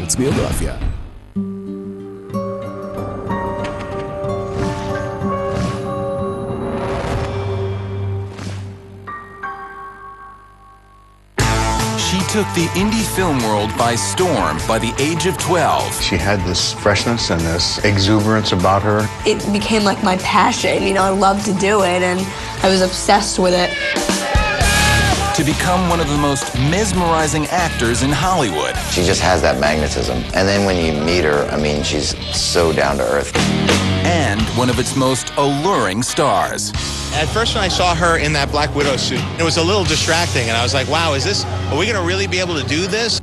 Biography. She took the indie film world by storm by the age of 12. She had this freshness and this exuberance about her. It became like my passion. You know, I loved to do it, and I was obsessed with it. To become one of the most mesmerizing actors in Hollywood. She just has that magnetism. And then when you meet her, I mean, she's so down to earth. And one of its most alluring stars. At first when I saw her in that Black Widow suit, it was a little distracting, and I was like, wow, are we gonna really be able to do this?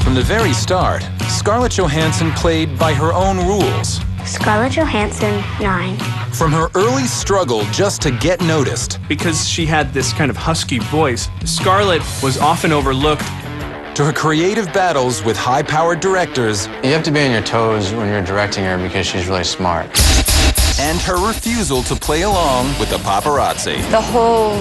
From the very start, Scarlett Johansson played by her own rules. Scarlett Johansson, 9. From her early struggle just to get noticed. Because she had this kind of husky voice, Scarlett was often overlooked. To her creative battles with high-powered directors. You have to be on your toes when you're directing her because she's really smart. And her refusal to play along with the paparazzi. The whole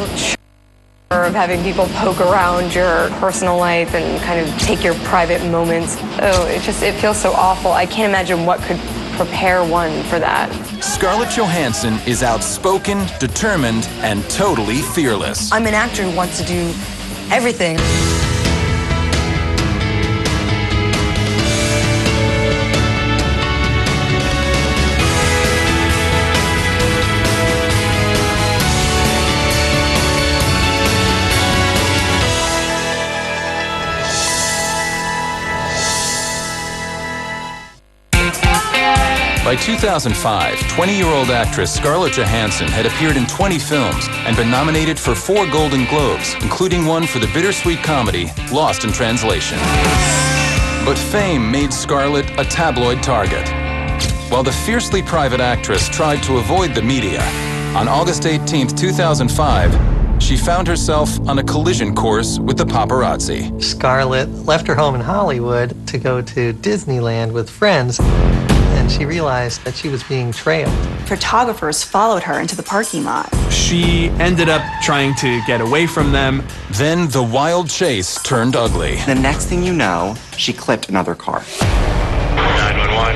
of having people poke around your personal life and kind of take your private moments. Oh, it feels so awful. I can't imagine what could prepare one for that. Scarlett Johansson is outspoken, determined, and totally fearless. I'm an actor who wants to do everything. By 2005, 20-year-old actress Scarlett Johansson had appeared in 20 films and been nominated for 4 Golden Globes, including one for the bittersweet comedy Lost in Translation. But fame made Scarlett a tabloid target. While the fiercely private actress tried to avoid the media, on August 18, 2005, she found herself on a collision course with the paparazzi. Scarlett left her home in Hollywood to go to Disneyland with friends. And she realized that she was being trailed. Photographers followed her into the parking lot. She ended up trying to get away from them. Then the wild chase turned ugly. The next thing you know, she clipped another car. 911.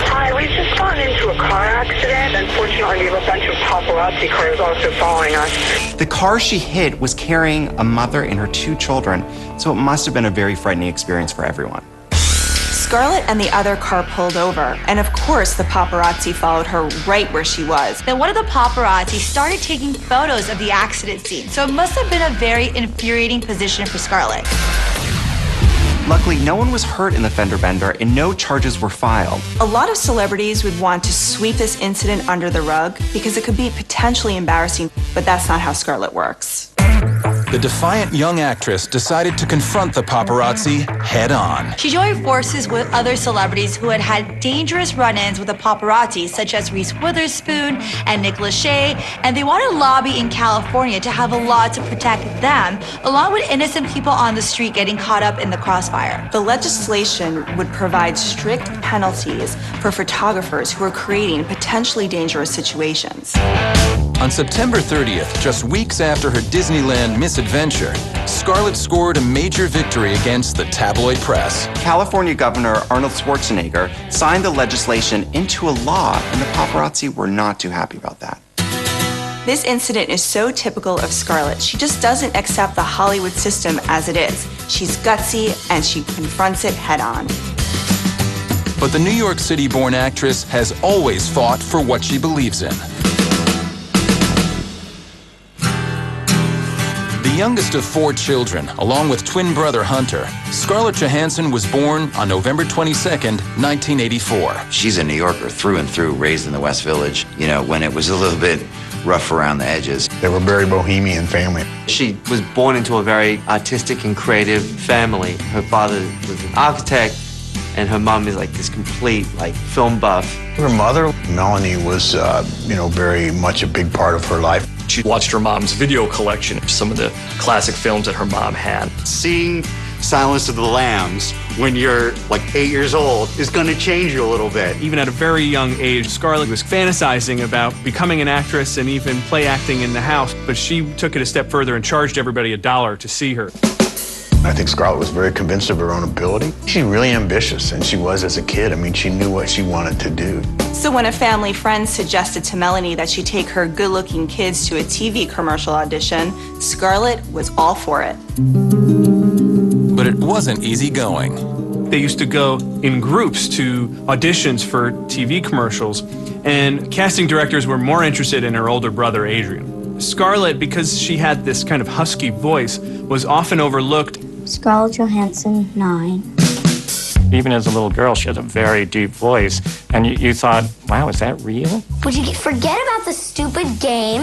Hi, we just gotten into a car accident. Unfortunately, we have a bunch of paparazzi cars also following us. The car she hit was carrying a mother and her 2 children, so it must have been a very frightening experience for everyone. Scarlett and the other car pulled over, and of course the paparazzi followed her right where she was. Then one of the paparazzi started taking photos of the accident scene, so it must have been a very infuriating position for Scarlett. Luckily, no one was hurt in the fender bender and no charges were filed. A lot of celebrities would want to sweep this incident under the rug because it could be potentially embarrassing, but that's not how Scarlett works. The defiant young actress decided to confront the paparazzi head-on. She joined forces with other celebrities who had had dangerous run-ins with the paparazzi, such as Reese Witherspoon and Nick Lachey, and they wanted to lobby in California to have a law to protect them, along with innocent people on the street getting caught up in the crossfire. The legislation would provide strict penalties for photographers who are creating potentially dangerous situations. On September 30th, just weeks after her Disneyland misadventure, Scarlett scored a major victory against the tabloid press. California Governor Arnold Schwarzenegger signed the legislation into a law, and the paparazzi were not too happy about that. This incident is so typical of Scarlett. She just doesn't accept the Hollywood system as it is. She's gutsy, and she confronts it head-on. But the New York City-born actress has always fought for what she believes in. The youngest of 4 children, along with twin brother Hunter, Scarlett Johansson was born on November 22nd, 1984. She's a New Yorker through and through, raised in the West Village, you know, when it was a little bit rough around the edges. They were a very bohemian family. She was born into a very artistic and creative family. Her father was an architect, and her mom is like this complete film buff. Her mother, Melanie, was very much a big part of her life. She watched her mom's video collection of some of the classic films that her mom had. Seeing Silence of the Lambs when you're like 8 years old is going to change you a little bit. Even at a very young age, Scarlett was fantasizing about becoming an actress and even play acting in the house, but she took it a step further and charged everybody $1 to see her. I think Scarlett was very convinced of her own ability. She's really ambitious, and she was as a kid. I mean, she knew what she wanted to do. So when a family friend suggested to Melanie that she take her good-looking kids to a TV commercial audition, Scarlett was all for it. But it wasn't easy going. They used to go in groups to auditions for TV commercials, and casting directors were more interested in her older brother, Adrian. Scarlett, because she had this kind of husky voice, was often overlooked. Scarlett Johansson, 9. Even as a little girl, she has a very deep voice, and you thought, wow, is that real? Would you forget about the stupid game?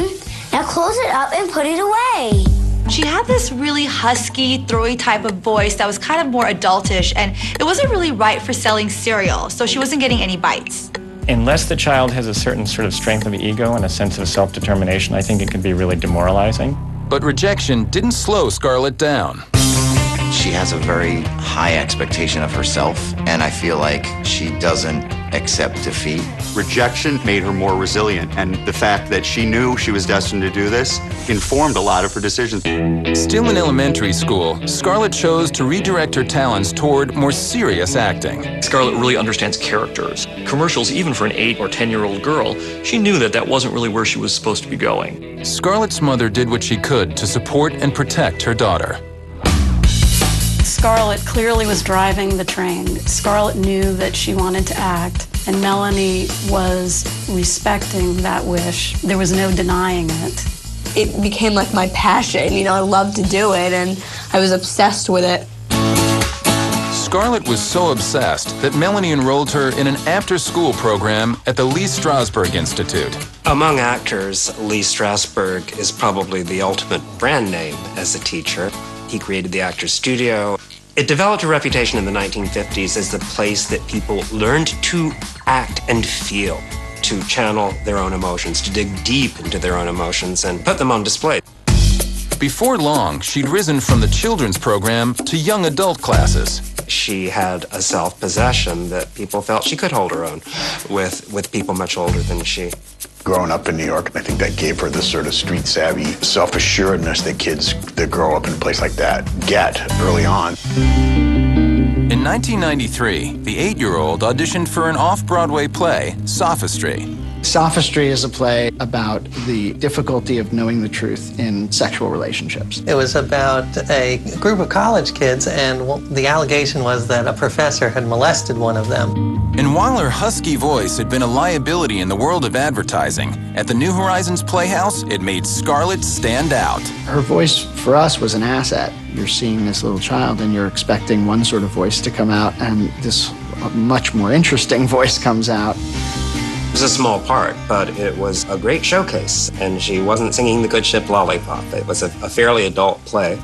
Now close it up and put it away. She had this really husky, throaty type of voice that was kind of more adultish, and it wasn't really right for selling cereal, so she wasn't getting any bites. Unless the child has a certain sort of strength of ego and a sense of self-determination, I think it can be really demoralizing. But rejection didn't slow Scarlett down. She has a very high expectation of herself, and I feel like she doesn't accept defeat. Rejection made her more resilient, and the fact that she knew she was destined to do this informed a lot of her decisions. Still in elementary school, Scarlett chose to redirect her talents toward more serious acting. Scarlett really understands characters. Commercials, even for an 8 or 10-year-old girl, she knew that that wasn't really where she was supposed to be going. Scarlett's mother did what she could to support and protect her daughter. Scarlett clearly was driving the train. Scarlett knew that she wanted to act, and Melanie was respecting that wish. There was no denying it. It became like my passion. You know, I loved to do it, and I was obsessed with it. Scarlett was so obsessed that Melanie enrolled her in an after-school program at the Lee Strasberg Institute. Among actors, Lee Strasberg is probably the ultimate brand name as a teacher. He created the Actors Studio. It developed a reputation in the 1950s as the place that people learned to act and feel, to channel their own emotions, to dig deep into their own emotions and put them on display. Before long, she'd risen from the children's program to young adult classes. She had a self-possession that people felt she could hold her own with people much older than she. Growing up in New York, I think that gave her this sort of street-savvy self-assuredness that kids that grow up in a place like that get early on. In 1993, the 8-year-old auditioned for an off-Broadway play, Sophistry. Sophistry is a play about the difficulty of knowing the truth in sexual relationships. It was about a group of college kids, and the allegation was that a professor had molested one of them. And while her husky voice had been a liability in the world of advertising, at the New Horizons Playhouse, it made Scarlett stand out. Her voice, for us, was an asset. You're seeing this little child, and you're expecting one sort of voice to come out, and this much more interesting voice comes out. It was a small part, but it was a great showcase, and she wasn't singing the Good Ship Lollipop. It was a fairly adult play.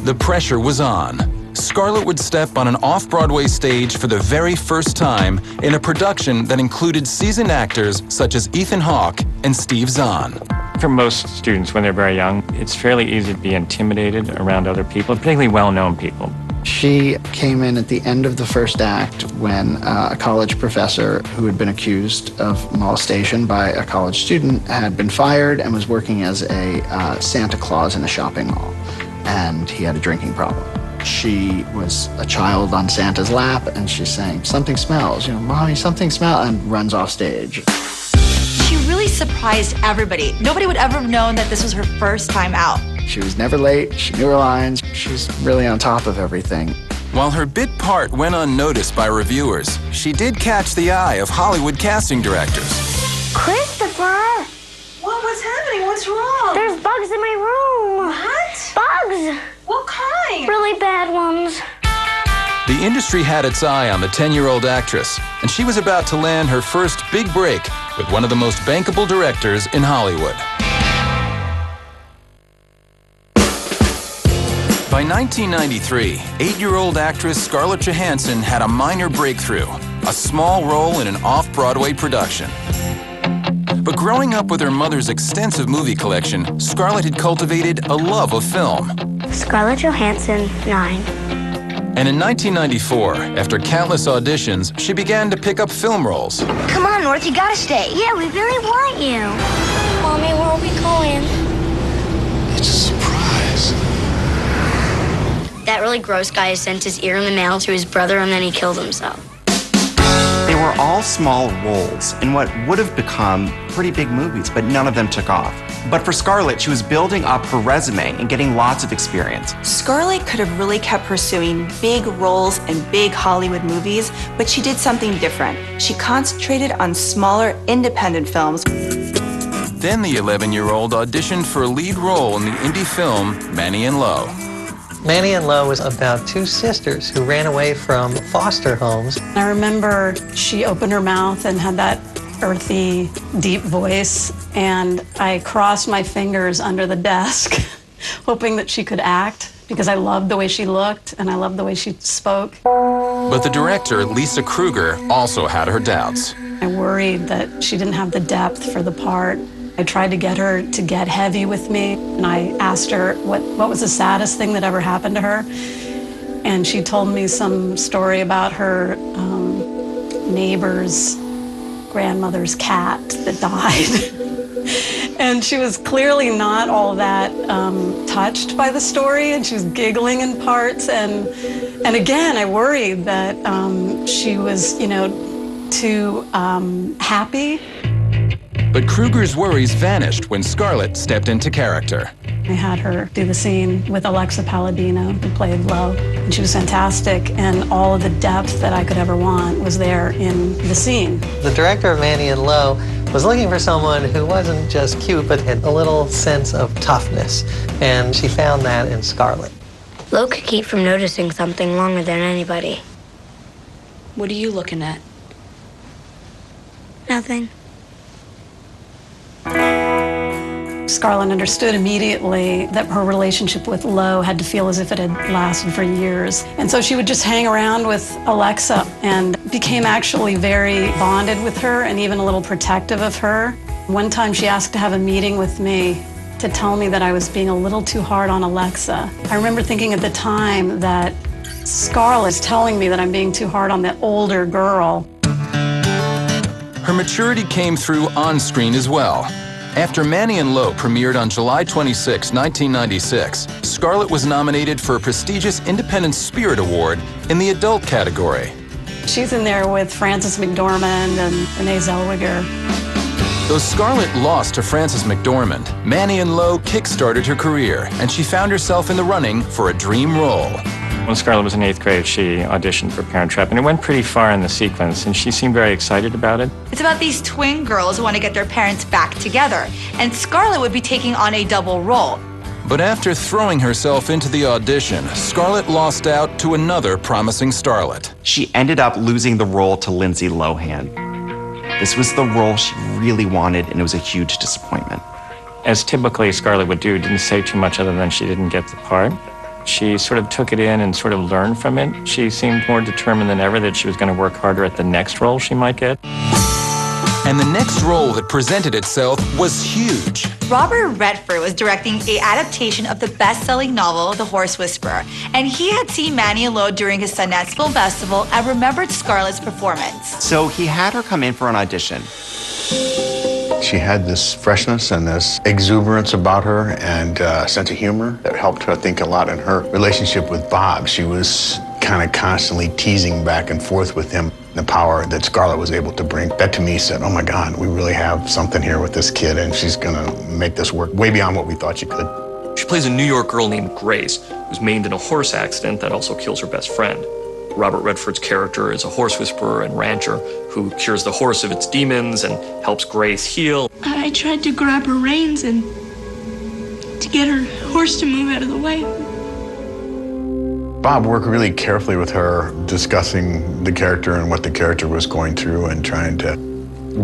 The pressure was on. Scarlett would step on an off-Broadway stage for the very first time in a production that included seasoned actors such as Ethan Hawke and Steve Zahn. For most students, when they're very young, it's fairly easy to be intimidated around other people, particularly well-known people. She came in at the end of the first act when a college professor who had been accused of molestation by a college student had been fired and was working as a Santa Claus in a shopping mall, and he had a drinking problem. She was a child on Santa's lap, and she's saying, "Something smells, you know, Mommy, something smells," and runs off stage. She really surprised everybody. Nobody would ever have known that this was her first time out. She was never late, she knew her lines, she's really on top of everything. While her bit part went unnoticed by reviewers, she did catch the eye of Hollywood casting directors. Christopher! What's happening? What's wrong? There's bugs in my room. What? Bugs! What kind? Really bad ones. The industry had its eye on the 10-year-old actress, and she was about to land her first big break with one of the most bankable directors in Hollywood. By 1993, 8-year-old actress Scarlett Johansson had a minor breakthrough, a small role in an off-Broadway production. But growing up with her mother's extensive movie collection, Scarlett had cultivated a love of film. Scarlett Johansson, 9. And in 1994, after countless auditions, she began to pick up film roles. Come on, North, you gotta stay. Yeah, we really want you. Mommy, where are we going? It's a surprise. That really really gross guy who sent his ear in the mail to his brother and then he killed himself. They were all small roles in what would have become pretty big movies, but none of them took off. But for Scarlett, she was building up her resume and getting lots of experience. Scarlett could have really kept pursuing big roles in big Hollywood movies, but she did something different. She concentrated on smaller, independent films. Then the 11-year-old auditioned for a lead role in the indie film Manny and Lo. Manny and Lo was about two sisters who ran away from foster homes. I remember she opened her mouth and had that earthy, deep voice, and I crossed my fingers under the desk, hoping that she could act, because I loved the way she looked and I loved the way she spoke. But the director, Lisa Kruger, also had her doubts. I worried that she didn't have the depth for the part. I tried to get her to get heavy with me, and I asked her what was the saddest thing that ever happened to her. And she told me some story about her neighbor's grandmother's cat that died. And she was clearly not all that touched by the story, and she was giggling in parts. And again, I worried that she was, too happy. But Kruger's worries vanished when Scarlett stepped into character. I had her do the scene with Alexa Palladino, who played Lo, and she was fantastic, and all of the depth that I could ever want was there in the scene. The director of Manny and Lo was looking for someone who wasn't just cute, but had a little sense of toughness, and she found that in Scarlett. Lo could keep from noticing something longer than anybody. What are you looking at? Nothing. Scarlett understood immediately that her relationship with Lo had to feel as if it had lasted for years. And so she would just hang around with Alexa and became actually very bonded with her and even a little protective of her. One time she asked to have a meeting with me to tell me that I was being a little too hard on Alexa. I remember thinking at the time that Scarlett's telling me that I'm being too hard on the older girl. Her maturity came through on screen as well. After Manny and Lo premiered on July 26, 1996, Scarlett was nominated for a prestigious Independent Spirit Award in the adult category. She's in there with Frances McDormand and Renee Zellweger. Though Scarlett lost to Frances McDormand, Manny and Lo kick-started her career, and she found herself in the running for a dream role. When Scarlett was in 8th grade, she auditioned for Parent Trap, and it went pretty far in the sequence, and she seemed very excited about it. It's about these twin girls who want to get their parents back together, and Scarlett would be taking on a double role. But after throwing herself into the audition, Scarlett lost out to another promising starlet. She ended up losing the role to Lindsay Lohan. This was the role she really wanted, and it was a huge disappointment. As typically Scarlett would do, didn't say too much other than she didn't get the part. She sort of took it in and sort of learned from it. She seemed more determined than ever that she was going to work harder at the next role she might get. And the next role that presented itself was huge. Robert Redford was directing an adaptation of the best-selling novel, The Horse Whisperer, and he had seen Manny and Lo during his Sundance Film Festival and remembered Scarlett's performance. So he had her come in for an audition. She had this freshness and this exuberance about her and sense of humor that helped her, I think, a lot in her relationship with Bob. She was kind of constantly teasing back and forth with him. The power that Scarlett was able to bring, that to me said, oh my God, we really have something here with this kid, and she's gonna make this work way beyond what we thought she could. She plays a New York girl named Grace, who's maimed in a horse accident that also kills her best friend. Robert Redford's character is a horse whisperer and rancher who cures the horse of its demons and helps Grace heal. I tried to grab her reins and to get her horse to move out of the way. Bob worked really carefully with her, discussing the character and what the character was going through and trying to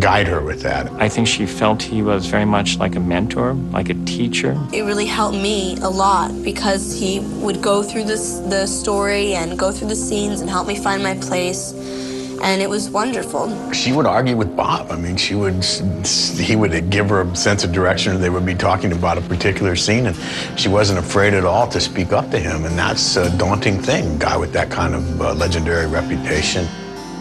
guide her with that. I think she felt he was very much like a mentor, like a teacher. It really helped me a lot because he would go through the story and go through the scenes and help me find my place. And it was wonderful. She would argue with Bob. I mean, he would give her a sense of direction, or they would be talking about a particular scene, and she wasn't afraid at all to speak up to him, and that's a daunting thing, a guy with that kind of legendary reputation.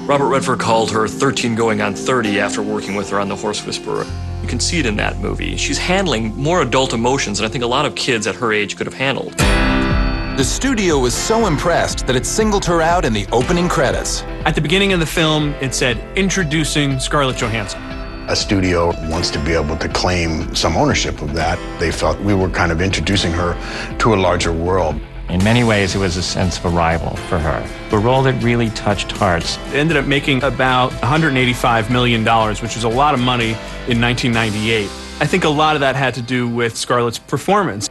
Robert Redford called her 13 going on 30 after working with her on The Horse Whisperer. You can see it in that movie. She's handling more adult emotions than I think a lot of kids at her age could have handled. The studio was so impressed that it singled her out in the opening credits. At the beginning of the film, it said, "Introducing Scarlett Johansson." A studio wants to be able to claim some ownership of that. They felt we were kind of introducing her to a larger world. In many ways, it was a sense of arrival for her. A role that really touched hearts. It ended up making about $185 million, which was a lot of money in 1998. I think a lot of that had to do with Scarlett's performance.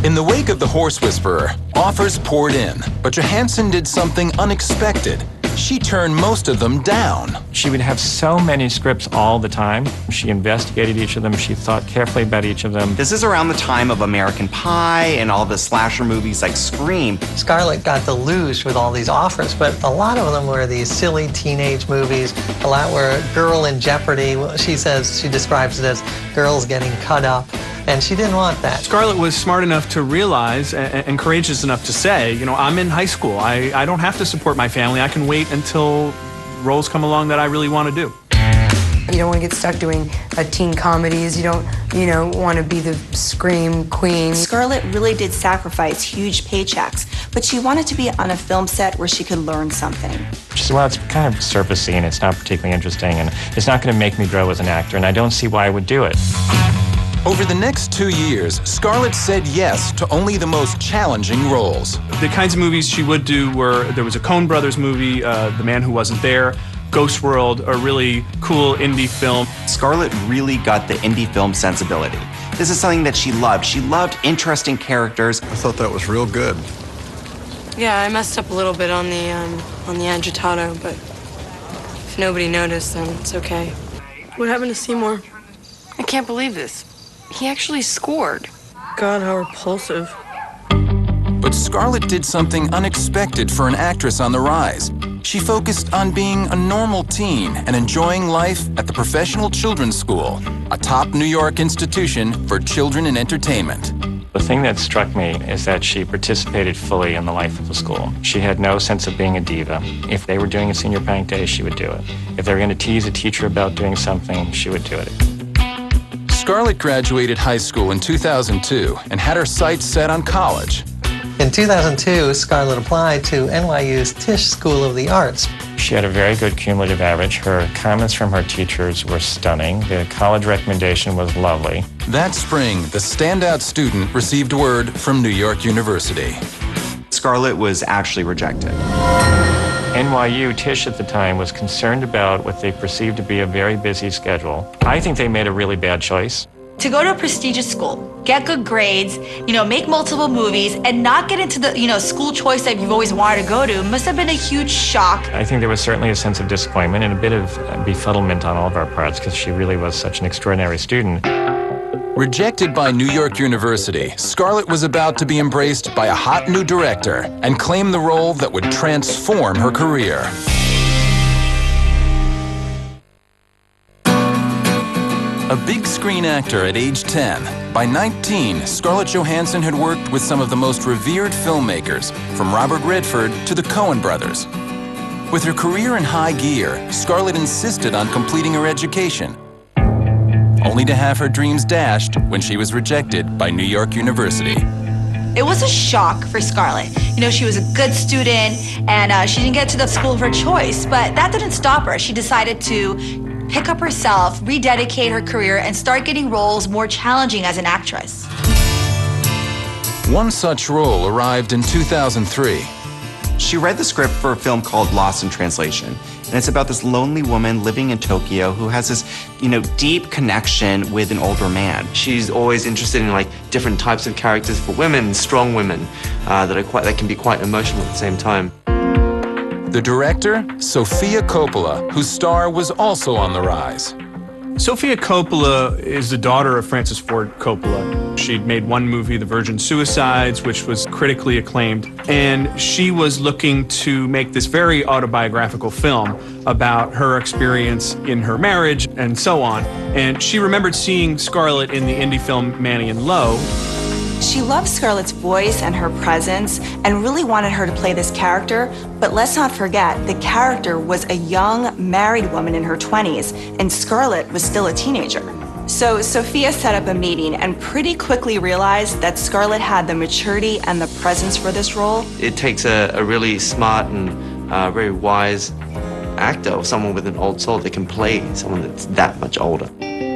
In the wake of The Horse Whisperer, offers poured in, but Johansson did something unexpected. She turned most of them down. She would have so many scripts all the time. She investigated each of them. She thought carefully about each of them. This is around the time of American Pie and all the slasher movies like Scream. Scarlett got deluged with all these offers, but a lot of them were these silly teenage movies. A lot were Girl in Jeopardy. She says, she describes it as girls getting cut up. And she didn't want that. Scarlett was smart enough to realize and courageous enough to say, you know, I'm in high school. I don't have to support my family. I can wait until roles come along that I really want to do. You don't want to get stuck doing teen comedies. You don't, want to be the scream queen. Scarlett really did sacrifice huge paychecks, but she wanted to be on a film set where she could learn something. She said, well, it's kind of surfacey and it's not particularly interesting and it's not going to make me grow as an actor and I don't see why I would do it. Over the next 2 years, Scarlett said yes to only the most challenging roles. The kinds of movies she would do were, there was a Coen Brothers movie, The Man Who Wasn't There, Ghost World, a really cool indie film. Scarlett really got the indie film sensibility. This is something that she loved. She loved interesting characters. I thought that was real good. Yeah, I messed up a little bit on the agitato, but if nobody noticed, then it's okay. What happened to Seymour? I can't believe this. He actually scored. God, how repulsive. But Scarlett did something unexpected for an actress on the rise. She focused on being a normal teen and enjoying life at the Professional Children's School, a top New York institution for children in entertainment. The thing that struck me is that she participated fully in the life of the school. She had no sense of being a diva. If they were doing a senior prank day, she would do it. If they were going to tease a teacher about doing something, she would do it. Scarlett graduated high school in 2002 and had her sights set on college. In 2002, Scarlett applied to NYU's Tisch School of the Arts. She had a very good cumulative average. Her comments from her teachers were stunning. The college recommendation was lovely. That spring, the standout student received word from New York University. Scarlett was actually rejected. NYU Tisch at the time was concerned about what they perceived to be a very busy schedule. I think they made a really bad choice. To go to a prestigious school, get good grades, make multiple movies, and not get into the, school choice that you've always wanted to go to must have been a huge shock. I think there was certainly a sense of disappointment and a bit of befuddlement on all of our parts because she really was such an extraordinary student. Rejected by New York University, Scarlett was about to be embraced by a hot new director and claim the role that would transform her career. A big screen actor at age 10, by 19, Scarlett Johansson had worked with some of the most revered filmmakers, from Robert Redford to the Coen Brothers. With her career in high gear, Scarlett insisted on completing her education, only to have her dreams dashed when she was rejected by New York University. It was a shock for Scarlett. She was a good student and she didn't get to the school of her choice, but that didn't stop her. She decided to pick up herself, rededicate her career, and start getting roles more challenging as an actress. One such role arrived in 2003. She read the script for a film called Lost in Translation, and it's about this lonely woman living in Tokyo who has this, deep connection with an older man. She's always interested in different types of characters for women, strong women, that can be quite emotional at the same time. The director, Sofia Coppola, whose star was also on the rise. Sofia Coppola is the daughter of Francis Ford Coppola. She'd made one movie, The Virgin Suicides, which was critically acclaimed, and she was looking to make this very autobiographical film about her experience in her marriage and so on. And she remembered seeing Scarlett in the indie film Manny and Lowe. She loved Scarlett's voice and her presence and really wanted her to play this character, but let's not forget, the character was a young married woman in her 20s, and Scarlett was still a teenager. So Sophia set up a meeting and pretty quickly realized that Scarlett had the maturity and the presence for this role. It takes a really smart and very wise actor, or someone with an old soul that can play someone that's that much older.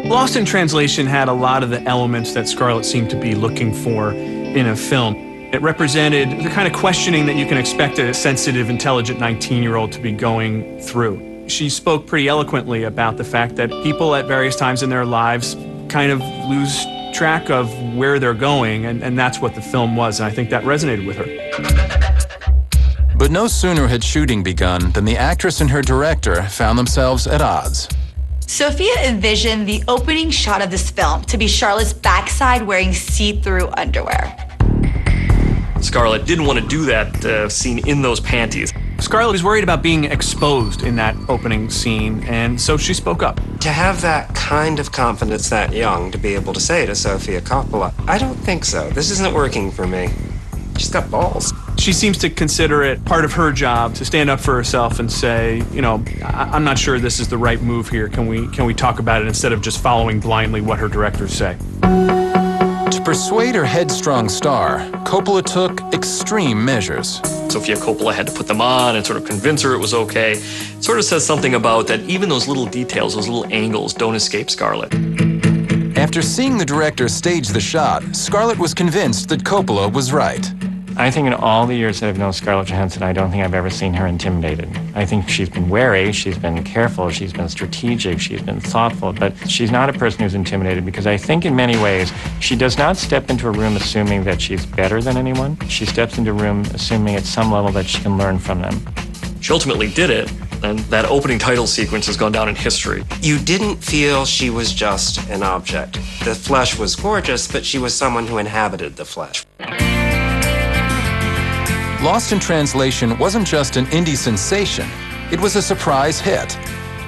Lost in Translation had a lot of the elements that Scarlett seemed to be looking for in a film. It represented the kind of questioning that you can expect a sensitive, intelligent 19-year-old to be going through. She spoke pretty eloquently about the fact that people at various times in their lives kind of lose track of where they're going, and that's what the film was, and I think that resonated with her. But no sooner had shooting begun than the actress and her director found themselves at odds. Sophia envisioned the opening shot of this film to be Charlotte's backside wearing see-through underwear. Scarlett didn't want to do that scene in those panties. Scarlett was worried about being exposed in that opening scene, and so she spoke up. To have that kind of confidence that young, to be able to say to Sofia Coppola, I don't think so. This isn't working for me. She's got balls. She seems to consider it part of her job to stand up for herself and say, you know, I'm not sure this is the right move here. Can we talk about it instead of just following blindly what her directors say? To persuade her headstrong star, Coppola took extreme measures. Sofia Coppola had to put them on and sort of convince her it was okay. It sort of says something about that even those little details, those little angles don't escape Scarlett. After seeing the director stage the shot, Scarlett was convinced that Coppola was right. I think in all the years that I've known Scarlett Johansson, I don't think I've ever seen her intimidated. I think she's been wary, she's been careful, she's been strategic, she's been thoughtful, but she's not a person who's intimidated because I think in many ways she does not step into a room assuming that she's better than anyone. She steps into a room assuming at some level that she can learn from them. She ultimately did it, and that opening title sequence has gone down in history. You didn't feel she was just an object. The flesh was gorgeous, but she was someone who inhabited the flesh. Lost in Translation wasn't just an indie sensation, it was a surprise hit.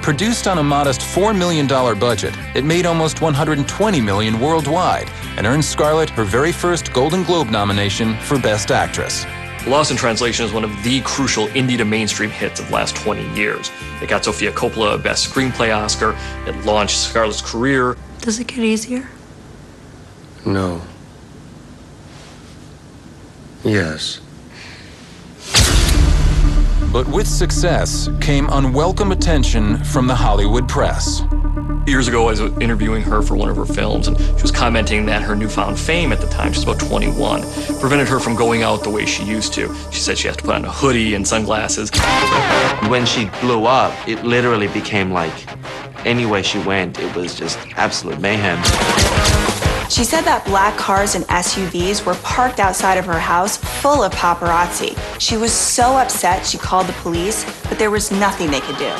Produced on a modest $4 million budget, it made almost $120 million worldwide and earned Scarlett her very first Golden Globe nomination for Best Actress. Lost in Translation is one of the crucial indie to mainstream hits of the last 20 years. It got Sofia Coppola a Best Screenplay Oscar. It launched Scarlett's career. Does it get easier? No. Yes. But with success came unwelcome attention from the Hollywood press. Years ago, I was interviewing her for one of her films, and she was commenting that her newfound fame at the time, she's about 21, prevented her from going out the way she used to. She said she has to put on a hoodie and sunglasses. When she blew up, it literally became like, anywhere she went, it was just absolute mayhem. She said that black cars and SUVs were parked outside of her house full of paparazzi. She was so upset she called the police, but there was nothing they could do.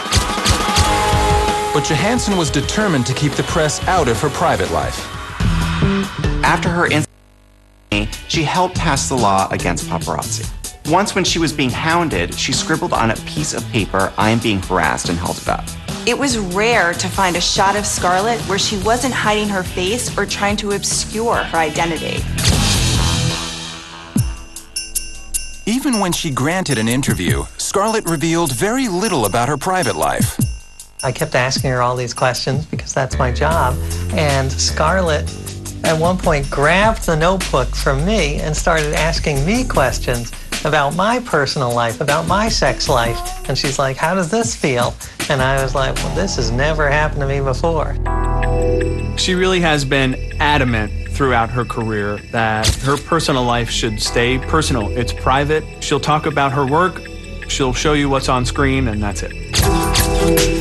But Johansson was determined to keep the press out of her private life. After her incident, she helped pass the law against paparazzi. Once when she was being hounded, she scribbled on a piece of paper, "I am being harassed," and held it up. It was rare to find a shot of Scarlett where she wasn't hiding her face or trying to obscure her identity. Even when she granted an interview, Scarlett revealed very little about her private life. I kept asking her all these questions because that's my job. And Scarlett, at one point, grabbed the notebook from me and started asking me questions about my personal life, about my sex life. And she's like, "How does this feel?" And I was like, "Well, this has never happened to me before." She really has been adamant throughout her career that her personal life should stay personal. It's private. She'll talk about her work. She'll show you what's on screen, and that's it.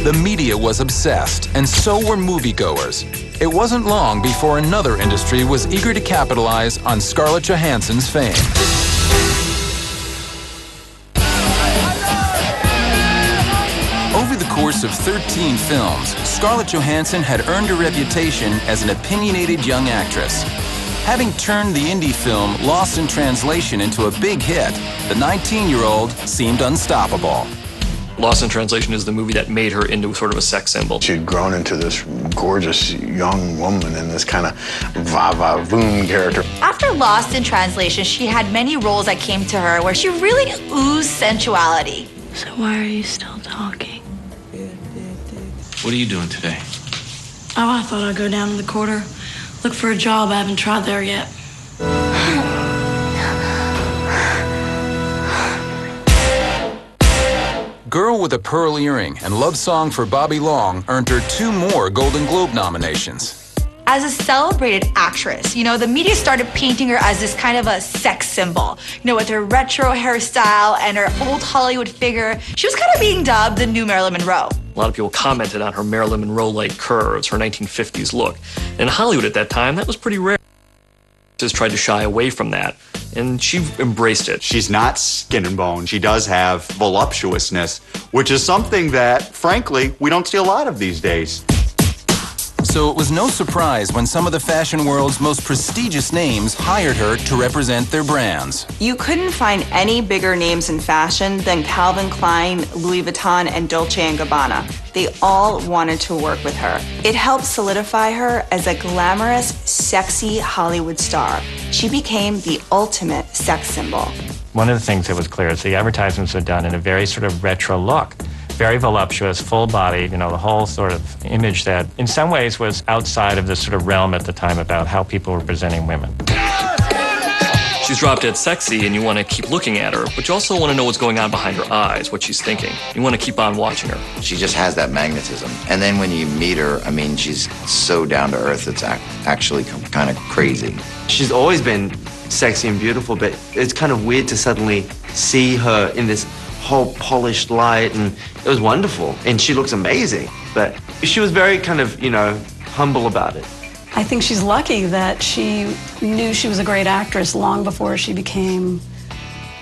The media was obsessed, and so were moviegoers. It wasn't long before another industry was eager to capitalize on Scarlett Johansson's fame. Over the course of 13 films, Scarlett Johansson had earned a reputation as an opinionated young actress. Having turned the indie film Lost in Translation into a big hit, the 19-year-old seemed unstoppable. Lost in Translation is the movie that made her into sort of a sex symbol. She had grown into this gorgeous young woman in this kind of va-va-voom character. After Lost in Translation, she had many roles that came to her where she really oozed sensuality. So why are you still talking? What are you doing today? Oh, I thought I'd go down to the quarter, look for a job. I haven't tried there yet. Girl with a Pearl Earring and Love Song for Bobby Long earned her 2 more Golden Globe nominations. As a celebrated actress, the media started painting her as this kind of a sex symbol. With her retro hairstyle and her old Hollywood figure, she was kind of being dubbed the new Marilyn Monroe. A lot of people commented on her Marilyn Monroe-like curves, her 1950s look. In Hollywood at that time, that was pretty rare. Just tried to shy away from that, and she embraced it. She's not skin and bone. She does have voluptuousness, which is something that, frankly, we don't see a lot of these days. So it was no surprise when some of the fashion world's most prestigious names hired her to represent their brands. You couldn't find any bigger names in fashion than Calvin Klein, Louis Vuitton, and Dolce & Gabbana. They all wanted to work with her. It helped solidify her as a glamorous, sexy Hollywood star. She became the ultimate sex symbol. One of the things that was clear is the advertisements were done in a very sort of retro look. Very voluptuous, full body, the whole sort of image that in some ways was outside of the sort of realm at the time about how people were presenting women. She's drop dead sexy and you want to keep looking at her, but you also want to know what's going on behind her eyes, what she's thinking. You want to keep on watching her. She just has that magnetism. And then when you meet her, she's so down to earth, it's actually kind of crazy. She's always been sexy and beautiful, but it's kind of weird to suddenly see her in this whole polished light, and it was wonderful. And she looks amazing, but she was very kind of, humble about it. I think she's lucky that she knew she was a great actress long before she became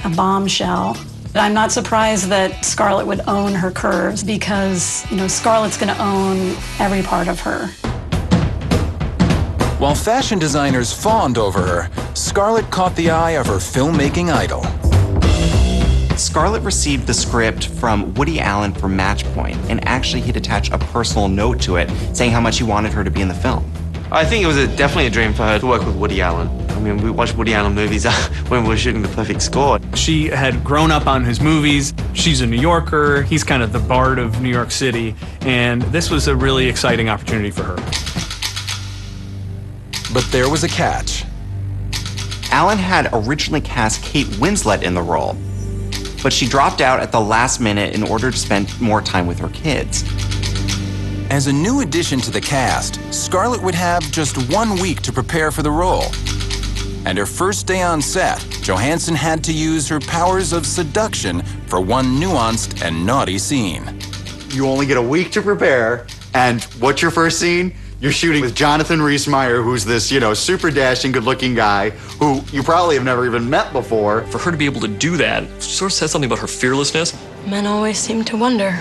a bombshell. I'm not surprised that Scarlett would own her curves because, Scarlett's going to own every part of her. While fashion designers fawned over her, Scarlett caught the eye of her filmmaking idol. Scarlett received the script from Woody Allen for Match Point, and actually he'd attach a personal note to it saying how much he wanted her to be in the film. I think it was definitely a dream for her to work with Woody Allen. We watched Woody Allen movies when we were shooting The Perfect Score. She had grown up on his movies. She's a New Yorker. He's kind of the bard of New York City, and this was a really exciting opportunity for her. But there was a catch. Allen had originally cast Kate Winslet in the role, but she dropped out at the last minute in order to spend more time with her kids. As a new addition to the cast, Scarlett would have just 1 week to prepare for the role. And her first day on set, Johansson had to use her powers of seduction for one nuanced and naughty scene. You only get a week to prepare, and what's your first scene? You're shooting with Jonathan Rhys-Meyer, who's this, super dashing, good-looking guy who you probably have never even met before. For her to be able to do that sort of says something about her fearlessness. Men always seem to wonder.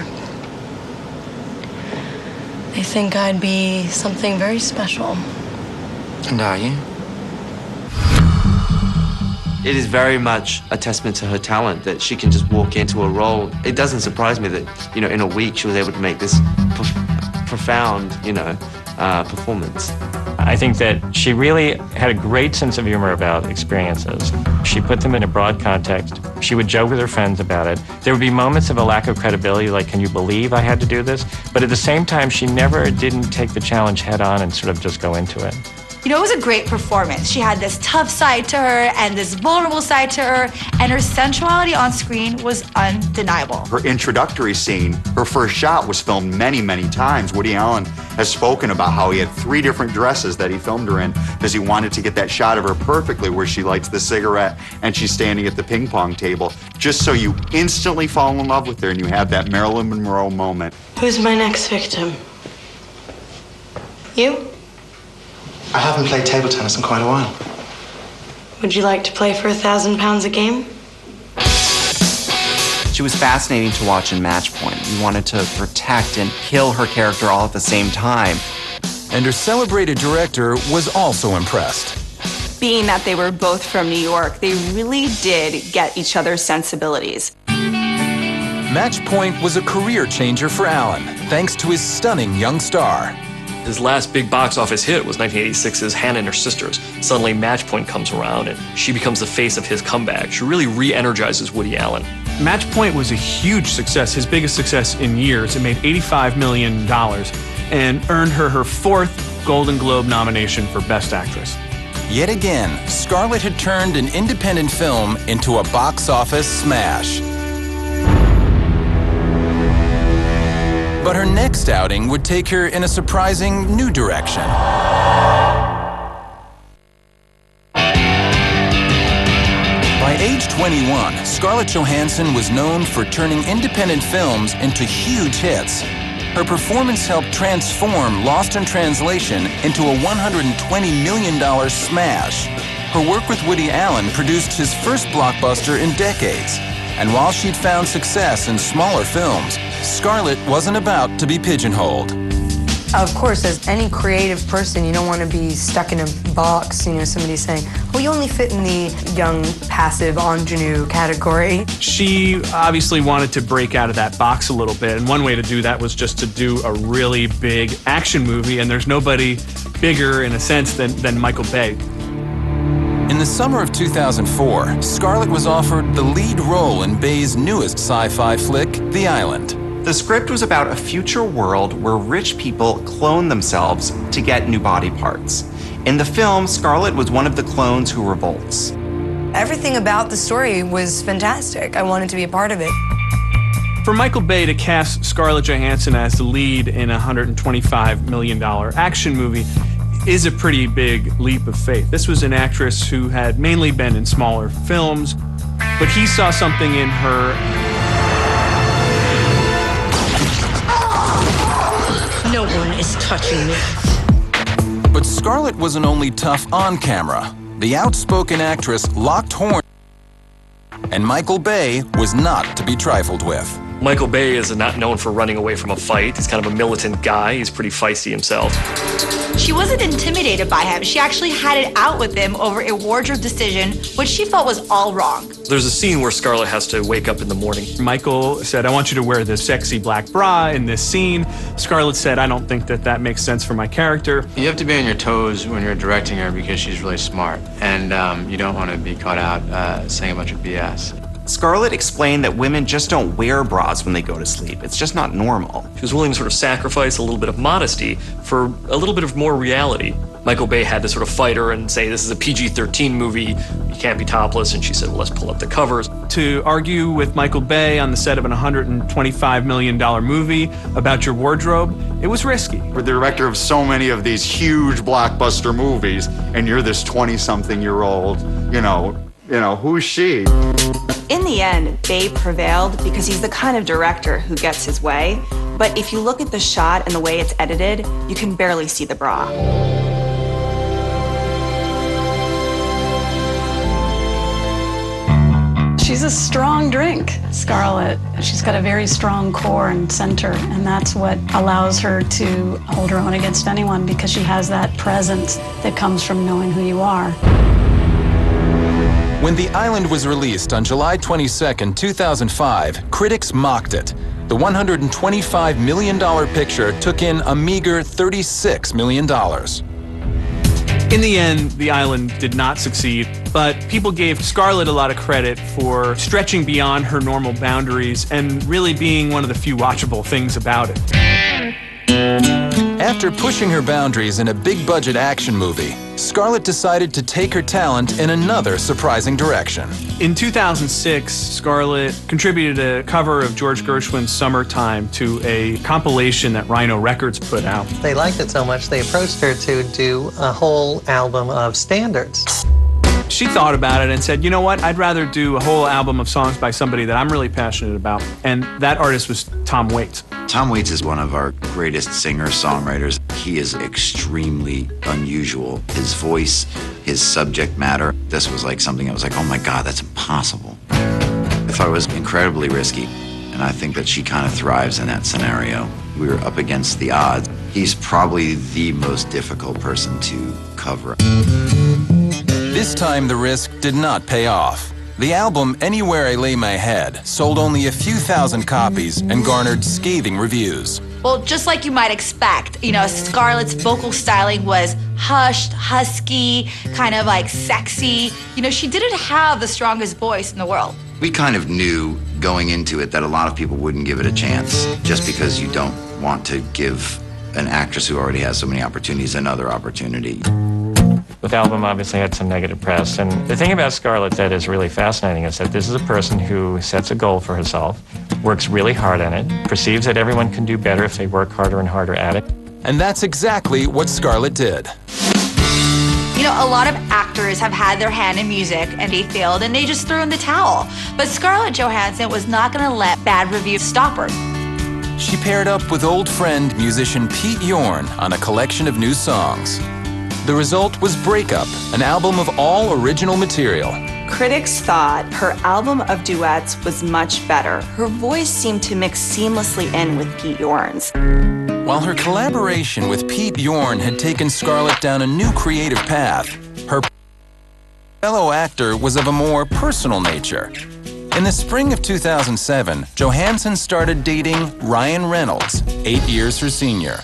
They think I'd be something very special. And are you? It is very much a testament to her talent that she can just walk into a role. It doesn't surprise me that, in a week she was able to make this profound, performance. I think that she really had a great sense of humor about experiences. She put them in a broad context. She would joke with her friends about it. There would be moments of a lack of credibility, like, can you believe I had to do this? But at the same time, she never didn't take the challenge head on and sort of just go into it. It was a great performance. She had this tough side to her and this vulnerable side to her, and her sensuality on screen was undeniable. Her introductory scene, her first shot, was filmed many, many times. Woody Allen has spoken about how he had 3 different dresses that he filmed her in because he wanted to get that shot of her perfectly where she lights the cigarette and she's standing at the ping pong table, just so you instantly fall in love with her and you have that Marilyn Monroe moment. Who's my next victim? You? I haven't played table tennis in quite a while. Would you like to play for £1,000 a game? She was fascinating to watch in Match Point. You wanted to protect and kill her character all at the same time. And her celebrated director was also impressed. Being that they were both from New York, they really did get each other's sensibilities. Match Point was a career changer for Allen, thanks to his stunning young star. His last big box office hit was 1986's Hannah and Her Sisters. Suddenly, Match Point comes around, and she becomes the face of his comeback. She really re-energizes Woody Allen. Match Point was a huge success, his biggest success in years. It made $85 million. and earned her her 4th Golden Globe nomination for Best Actress. Yet again, Scarlett had turned an independent film into a box office smash. But her next outing would take her in a surprising new direction. By age 21, Scarlett Johansson was known for turning independent films into huge hits. Her performance helped transform Lost in Translation into a $120 million smash. Her work with Woody Allen produced his first blockbuster in decades. And while she'd found success in smaller films, Scarlett wasn't about to be pigeonholed. Of course, as any creative person, you don't want to be stuck in a box. You know, somebody saying, well, you only fit in the young, passive ingenue category. She obviously wanted to break out of that box a little bit, and one way to do that was just to do a really big action movie, and there's nobody bigger, in a sense, than Michael Bay. In the summer of 2004, Scarlett was offered the lead role in Bay's newest sci-fi flick, The Island. The script was about a future world where rich people clone themselves to get new body parts. In the film, Scarlett was one of the clones who revolts. Everything about the story was fantastic. I wanted to be a part of it. For Michael Bay to cast Scarlett Johansson as the lead in a $125 million action movie is a pretty big leap of faith. This was an actress who had mainly been in smaller films, but he saw something in her. No one is touching me. But Scarlett wasn't only tough on camera. The outspoken actress locked horns, and Michael Bay was not to be trifled with. Michael Bay is not known for running away from a fight. He's kind of a militant guy. He's pretty feisty himself. She wasn't intimidated by him. She actually had it out with him over a wardrobe decision, which she felt was all wrong. There's a scene where Scarlett has to wake up in the morning. Michael said, I want you to wear this sexy black bra in this scene. Scarlett said, I don't think that makes sense for my character. You have to be on your toes when you're directing her because she's really smart, and you don't want to be caught out saying a bunch of BS. Scarlett explained that women just don't wear bras when they go to sleep. It's just not normal. She was willing to sort of sacrifice a little bit of modesty for a little bit of more reality. Michael Bay had to sort of fight her and say, this is a PG-13 movie, you can't be topless, and she said, well, let's pull up the covers. To argue with Michael Bay on the set of an $125 million movie about your wardrobe, it was risky. We're the director of so many of these huge blockbuster movies, and you're this 20-something-year-old, you know, who's she? In the end, Bay prevailed because he's the kind of director who gets his way. But if you look at the shot and the way it's edited, you can barely see the bra. She's a strong drink, Scarlett. She's got a very strong core and center, and that's what allows her to hold her own against anyone, because she has that presence that comes from knowing who you are. When The Island was released on July 22, 2005, critics mocked it. The $125 million picture took in a meager $36 million. In the end, The Island did not succeed, but people gave Scarlett a lot of credit for stretching beyond her normal boundaries and really being one of the few watchable things about it. After pushing her boundaries in a big-budget action movie, Scarlett decided to take her talent in another surprising direction. In 2006, Scarlett contributed a cover of George Gershwin's Summertime to a compilation that Rhino Records put out. They liked it so much, they approached her to do a whole album of standards. She thought about it and said, you know what, I'd rather do a whole album of songs by somebody that I'm really passionate about. And that artist was Tom Waits. Tom Waits is one of our greatest singer-songwriters. He is extremely unusual. His voice, his subject matter, this was like something I was like, oh my God, that's impossible. I thought it was incredibly risky, and I think that she kind of thrives in that scenario. We were up against the odds. He's probably the most difficult person to cover. This time the risk did not pay off. The album Anywhere I Lay My Head sold only a few thousand copies and garnered scathing reviews. Well, just like you might expect, you know, Scarlett's vocal styling was hushed, husky, kind of like sexy. You know, she didn't have the strongest voice in the world. We kind of knew going into it that a lot of people wouldn't give it a chance just because you don't want to give an actress who already has so many opportunities another opportunity. The album obviously had some negative press, and the thing about Scarlett that is really fascinating is that this is a person who sets a goal for herself, works really hard on it, perceives that everyone can do better if they work harder and harder at it. And that's exactly what Scarlett did. You know, a lot of actors have had their hand in music and they failed and they just threw in the towel. But Scarlett Johansson was not going to let bad reviews stop her. She paired up with old friend musician Pete Yorn on a collection of new songs. The result was Breakup, an album of all original material. Critics thought her album of duets was much better. Her voice seemed to mix seamlessly in with Pete Yorn's. While her collaboration with Pete Yorn had taken Scarlett down a new creative path, her fellow actor was of a more personal nature. In the spring of 2007, Johansson started dating Ryan Reynolds, 8 years her senior.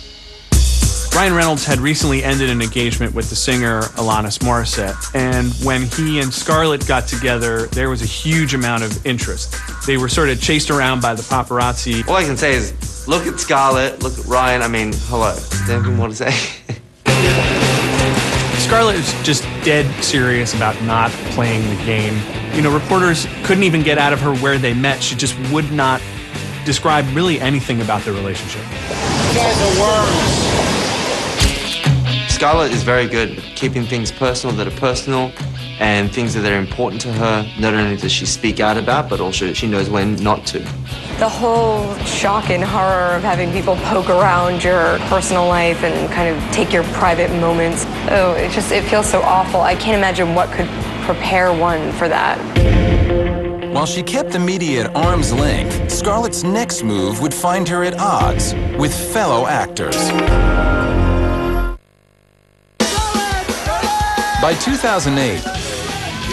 Ryan Reynolds had recently ended an engagement with the singer Alanis Morissette, and when he and Scarlett got together, there was a huge amount of interest. They were sort of chased around by the paparazzi. All I can say is, look at Scarlett, look at Ryan. I mean, hello. Is there anything more to say? Scarlett was just dead serious about not playing the game. You know, reporters couldn't even get out of her where they met. She just would not describe really anything about their relationship. You guys are worms. Scarlett is very good at keeping things personal that are personal and things that are important to her. Not only does she speak out about, but also she knows when not to. The whole shock and horror of having people poke around your personal life and kind of take your private moments. Oh, it feels so awful. I can't imagine what could prepare one for that. While she kept the media at arm's length, Scarlett's next move would find her at odds with fellow actors. By 2008,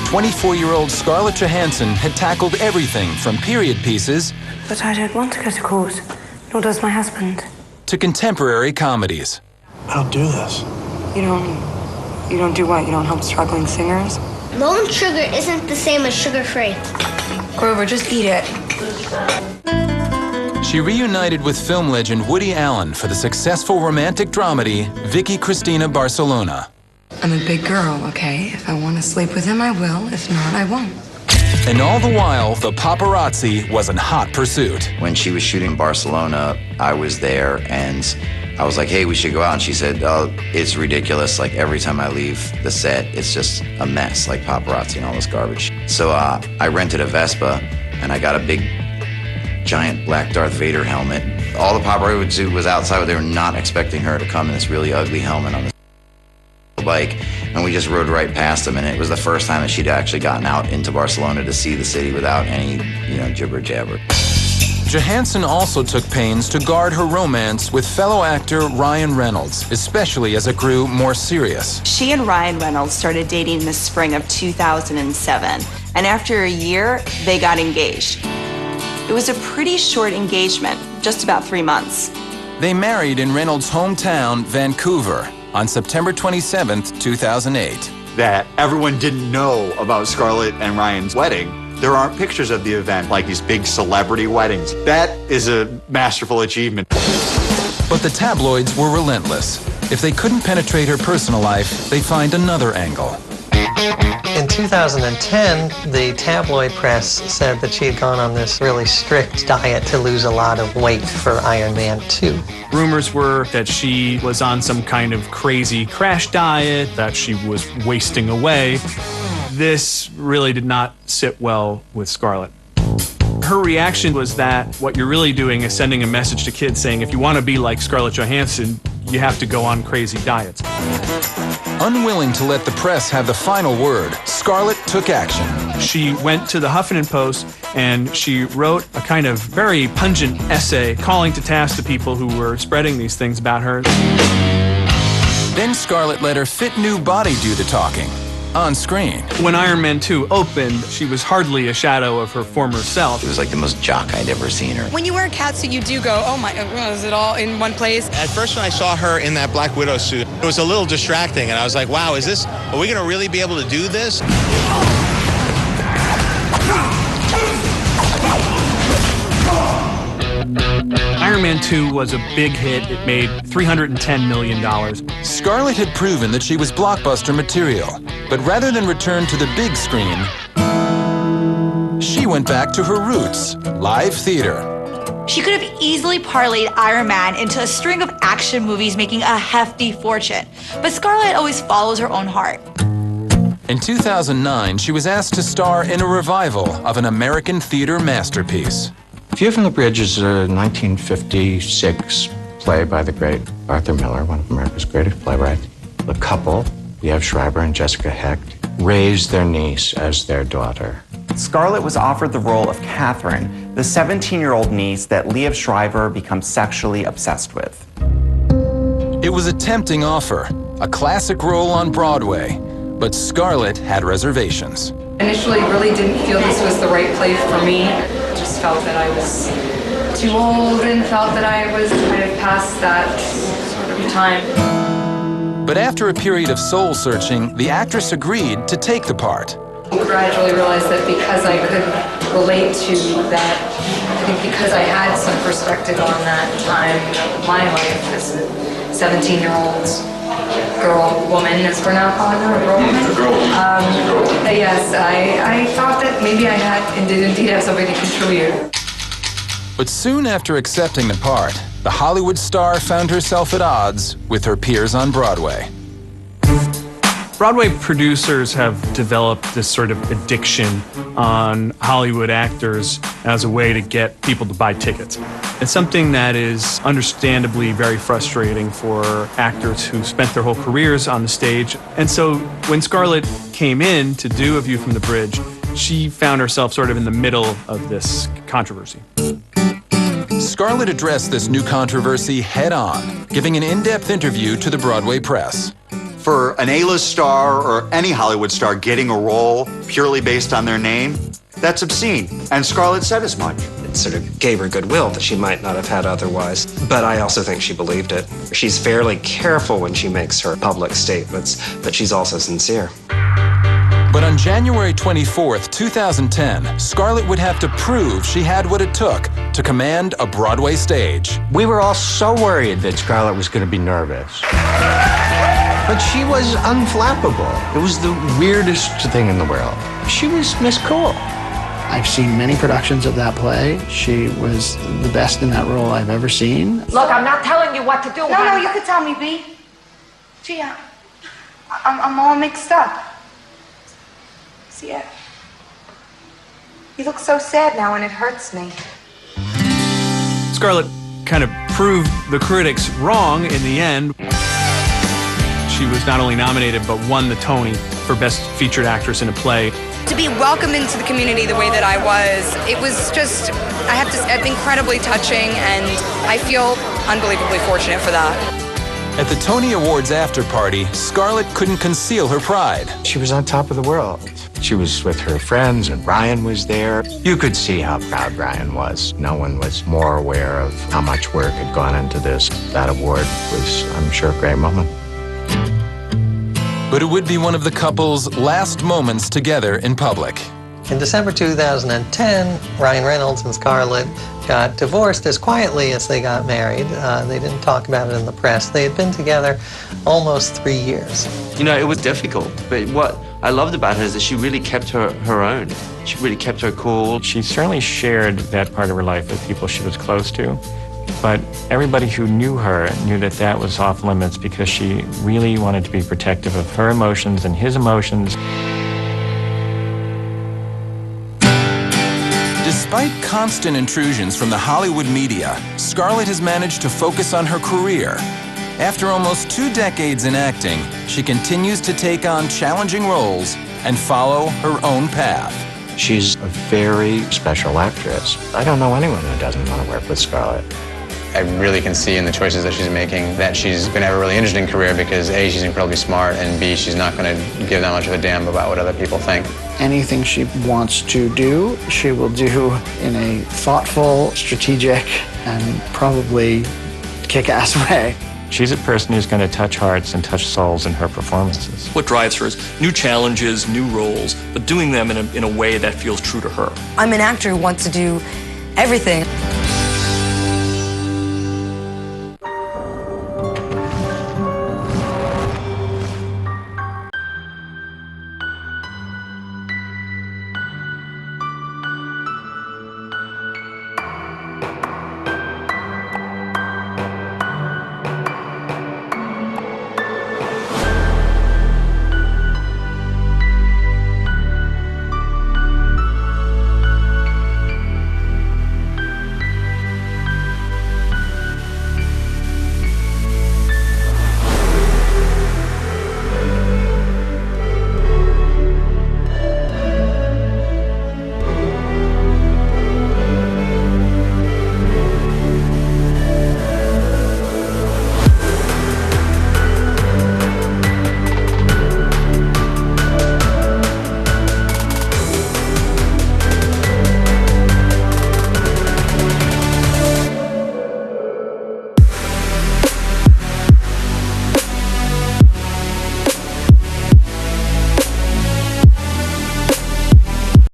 24-year-old Scarlett Johansson had tackled everything from period pieces But I don't want to go to court, nor does my husband. to contemporary comedies. I don't do this. You don't do what? You don't help struggling singers? Low in sugar isn't the same as sugar-free. Grover, just eat it. She reunited with film legend Woody Allen for the successful romantic dramedy Vicky Cristina Barcelona. I'm a big girl, okay? If I want to sleep with him, I will. If not, I won't. And all the while, the paparazzi was in hot pursuit. When she was shooting Barcelona, I was there and I was like, hey, we should go out. And she said, oh, it's ridiculous. Like every time I leave the set, it's just a mess, like paparazzi and all this garbage. So I rented a Vespa and I got a big, giant black Darth Vader helmet. All the paparazzi was outside, but they were not expecting her to come in this really ugly helmet on this bike, and we just rode right past them, and it was the first time that she'd actually gotten out into Barcelona to see the city without any, jibber jabber. Johansson also took pains to guard her romance with fellow actor Ryan Reynolds, especially as it grew more serious. She and Ryan Reynolds started dating in the spring of 2007, and after a year, they got engaged. It was a pretty short engagement, just about 3 months. They married in Reynolds' hometown, Vancouver, on September 27th, 2008. That everyone didn't know about Scarlett and Ryan's wedding. There aren't pictures of the event like these big celebrity weddings. That is a masterful achievement. But the tabloids were relentless. If they couldn't penetrate her personal life, they'd find another angle. In 2010, the tabloid press said that she had gone on this really strict diet to lose a lot of weight for Iron Man 2. Rumors were that she was on some kind of crazy crash diet, that she was wasting away. This really did not sit well with Scarlett. Her reaction was that what you're really doing is sending a message to kids saying, if you want to be like Scarlett Johansson, you have to go on crazy diets. Unwilling to let the press have the final word, Scarlett took action. She went to the Huffington Post and she wrote a kind of very pungent essay calling to task the people who were spreading these things about her. Then Scarlett let her fit new body do the talking, on screen. When Iron Man 2 opened, she was hardly a shadow of her former self. It was like the most jock I'd ever seen her. When you wear a cat suit, you do go, oh my, is it all in one place? At first when I saw her in that Black Widow suit, it was a little distracting, and I was like, wow, are we gonna really be able to do this? Iron Iron Man 2 was a big hit. It made $310 million. Scarlett had proven that she was blockbuster material, but rather than return to the big screen, she went back to her roots, live theater. She could have easily parlayed Iron Man into a string of action movies making a hefty fortune, but Scarlett always follows her own heart. In 2009, she was asked to star in a revival of an American theater masterpiece. View from the Bridge is a 1956 play by the great Arthur Miller, one of America's greatest playwrights. The couple, Liev Schreiber and Jessica Hecht, raised their niece as their daughter. Scarlett was offered the role of Catherine, the 17-year-old niece that Liev Schreiber becomes sexually obsessed with. It was a tempting offer, a classic role on Broadway, but Scarlett had reservations. Initially, really didn't feel this was the right play for me. Just felt that I was too old and felt that I was kind of past that sort of time. But after a period of soul-searching, the actress agreed to take the part. I gradually realized that because I could relate to that, I think because I had some perspective on that time of my life as a 17-year-old woman, as we're now calling her, a girl woman. Yes, I thought that maybe I had and did indeed have somebody to contribute. But soon after accepting the part, the Hollywood star found herself at odds with her peers on Broadway. Broadway producers have developed this sort of addiction on Hollywood actors as a way to get people to buy tickets. It's something that is understandably very frustrating for actors who spent their whole careers on the stage. And so when Scarlett came in to do A View from the Bridge, she found herself sort of in the middle of this controversy. Scarlett addressed this new controversy head-on, giving an in-depth interview to the Broadway press. For an A-list star or any Hollywood star getting a role purely based on their name, that's obscene. And Scarlett said as much. It sort of gave her goodwill that she might not have had otherwise. But I also think she believed it. She's fairly careful when she makes her public statements, but she's also sincere. But on January 24th, 2010, Scarlett would have to prove she had what it took to command a Broadway stage. We were all so worried that Scarlett was going to be nervous. But she was unflappable. It was the weirdest thing in the world. She was Miss Cool. I've seen many productions of that play. She was the best in that role I've ever seen. Look, I'm not telling you what to do. No, you can tell me, B. Gee, I'm all mixed up. See, you look so sad now and it hurts me. Scarlett kind of proved the critics wrong in the end. She was not only nominated, but won the Tony for Best Featured Actress in a Play. To be welcomed into the community the way that I was, it was just, I have to say, incredibly touching, and I feel unbelievably fortunate for that. At the Tony Awards after party, Scarlett couldn't conceal her pride. She was on top of the world. She was with her friends, and Ryan was there. You could see how proud Ryan was. No one was more aware of how much work had gone into this. That award was, I'm sure, a great moment. But it would be one of the couple's last moments together in public. In December 2010, Ryan Reynolds and Scarlett got divorced as quietly as they got married. They didn't talk about it in the press. They had been together almost 3 years. You know, it was difficult, but what I loved about her is that she really kept her own. She really kept her cool. She certainly shared that part of her life with people she was close to, but everybody who knew her knew that that was off limits because she really wanted to be protective of her emotions and his emotions. Despite constant intrusions from the Hollywood media, Scarlett has managed to focus on her career. After almost 2 decades in acting, she continues to take on challenging roles and follow her own path. She's a very special actress. I don't know anyone who doesn't want to work with Scarlett. I really can see in the choices that she's making that she's going to have a really interesting career because A, she's incredibly smart, and B, she's not going to give that much of a damn about what other people think. Anything she wants to do, she will do in a thoughtful, strategic, and probably kick-ass way. She's a person who's going to touch hearts and touch souls in her performances. What drives her is new challenges, new roles, but doing them in a way that feels true to her. I'm an actor who wants to do everything.